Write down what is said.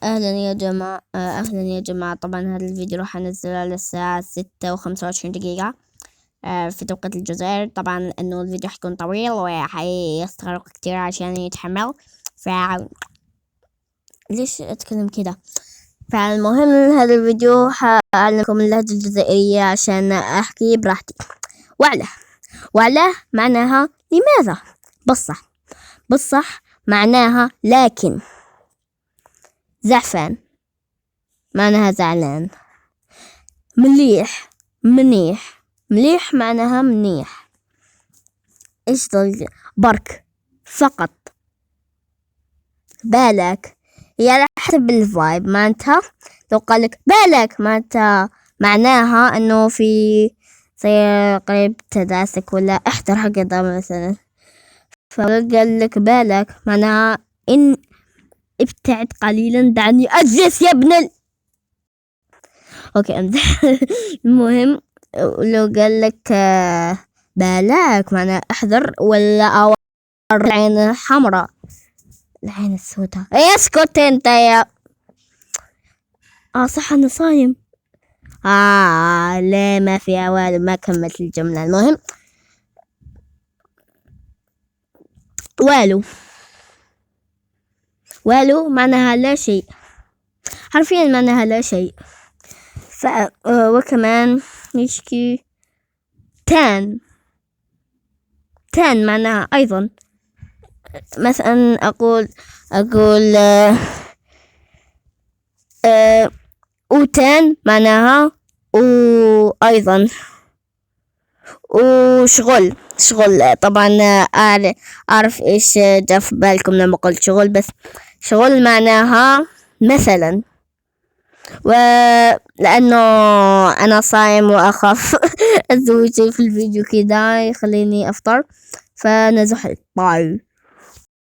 أهلا يا جماعة. طبعا هذا الفيديو راح أنزله على الساعة 6:25 في توقيت الجزائر. طبعا إنه الفيديو حيكون طويل وحيستغرق كتير عشان يتحمل. ليش أتكلم كده؟ فالمهم هذا الفيديو حأعلمكم اللهجة الجزائرية عشان أحكي براحتي. وعلى معناها لماذا، بصح معناها لكن. زعفان معناها زعلان. مليح معناها منيح. ايش برك فقط. بالك هي على حسب الفايب معناتها. لو قالك بالك معناها انه في قريب تداسك ولا احضر هكذا مثلا. فقال لك بالك معناها ان ابتعد قليلا، دعني اجلس يا ابن اوكي امزح. المهم لو قال لك بالك معناها احذر، ولا او العين الحمراء، العين السوداء. اسكت انت يا صح انا صايم. لا ما في اوال، ما كملت الجملة. المهم والو معناها لا شيء، حرفيا معناها لا شيء. وكمان يشكي تان معناها ايضا. مثلا اقول وتان معناها وايضا وشغل. طبعا اعرف ايش جا في بالكم لما قلت شغل، بس شغل معناها مثلا. ولأنه أنا صايم وأخاف أسوي شيء في الفيديو كده يخليني أفطر، فنزحت. باي.